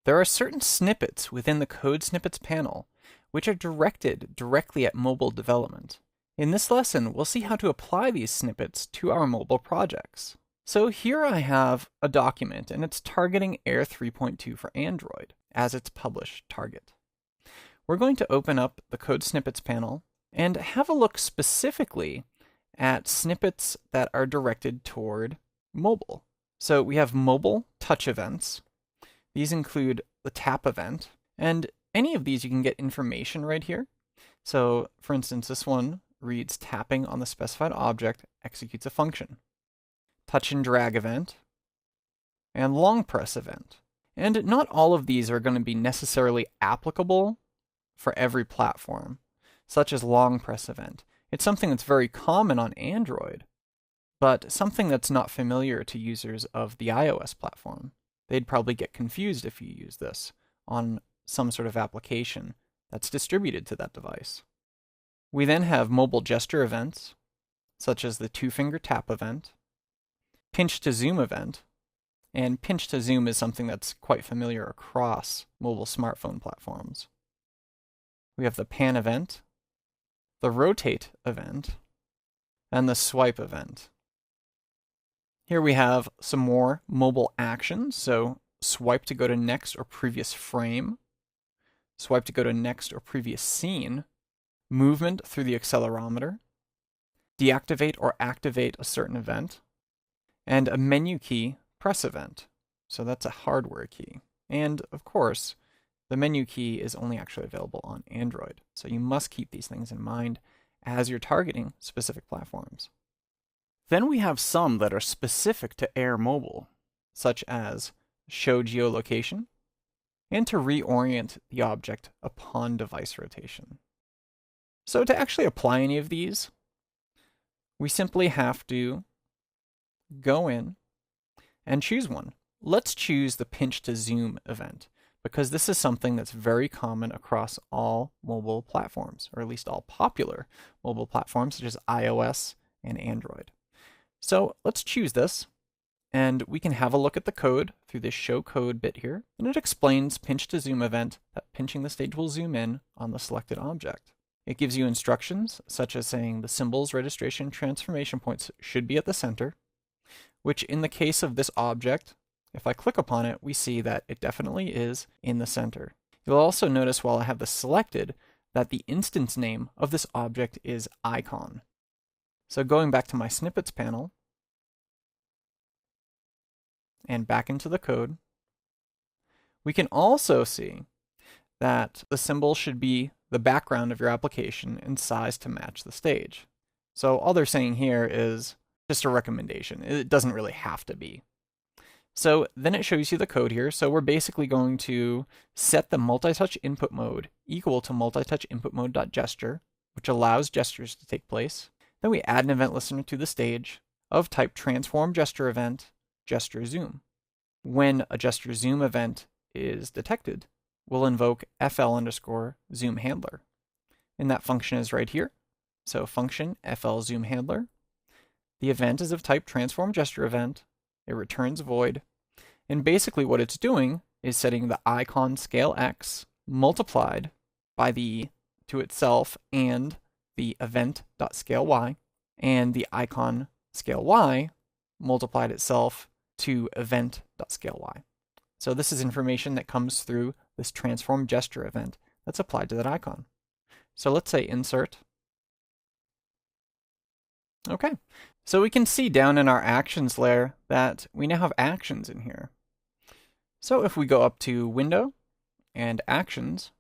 There are certain snippets within the Code Snippets panel which are directed directly at mobile development. In this lesson, we'll see how to apply these snippets to our mobile projects. So here I have a document, and it's targeting Air 3.2 for Android as its published target. We're going to open up the Code Snippets panel and have a look specifically at snippets that are directed toward mobile. So we have mobile touch events. These include the tap event, and any of these you can get information right here. So for instance, this one reads tapping on the specified object executes a function. Touch and drag event, and long press event. And not all of these are going to be necessarily applicable for every platform, such as long press event. It's something that's very common on Android, but something that's not familiar to users of the iOS platform. They'd probably get confused if you use this on some sort of application that's distributed to that device. We then have mobile gesture events, such as the two-finger tap event, pinch to zoom event, and pinch to zoom is something that's quite familiar across mobile smartphone platforms. We have the pan event, the rotate event, and the swipe event. Here we have some more mobile actions, so swipe to go to next or previous frame, swipe to go to next or previous scene, movement through the accelerometer, deactivate or activate a certain event, and a menu key press event. So that's a hardware key. And of course, the menu key is only actually available on Android. So you must keep these things in mind as you're targeting specific platforms. Then we have some that are specific to Air Mobile, such as show geolocation, and to reorient the object upon device rotation. So to actually apply any of these, we simply have to go in and choose one. Let's choose the pinch to zoom event, because this is something that's very common across all mobile platforms, or at least all popular mobile platforms such as iOS and Android. So let's choose this, and we can have a look at the code through this show code bit here, and it explains pinch to zoom event that pinching the stage will zoom in on the selected object. It gives you instructions such as saying the symbols, registration, transformation points should be at the center, which in the case of this object, if I click upon it, we see that it definitely is in the center. You'll also notice while I have this selected that the instance name of this object is icon. So going back to my snippets panel and back into the code, we can also see that the symbol should be the background of your application and size to match the stage. So all they're saying here is just a recommendation. It doesn't really have to be. So then it shows you the code here. So we're basically going to set the multi-touch input mode equal to multi-touch input mode.gesture, which allows gestures to take place. Then we add an event listener to the stage of type transform gesture event, gesture zoom. When a gesture zoom event is detected, we'll invoke fl underscore zoom handler. And that function is right here. So function fl zoom handler. The event is of type transform gesture event. It returns void. And basically what it's doing is setting the icon scale x multiplied by the to itself and the event.scale y, and the icon scale y multiplied itself to event.scale y. So this is information that comes through this transform gesture event that's applied to that icon. So let's say insert. Okay, so we can see down in our actions layer that we now have actions in here. So if we go up to Window and Actions,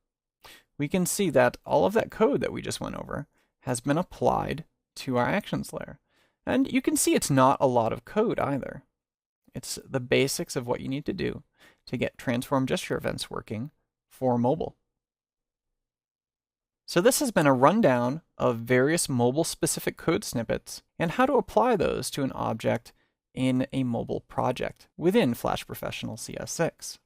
we can see that all of that code that we just went over has been applied to our actions layer. And you can see it's not a lot of code either. It's the basics of what you need to do to get transform gesture events working for mobile. So this has been a rundown of various mobile-specific code snippets and how to apply those to an object in a mobile project within Flash Professional CS6.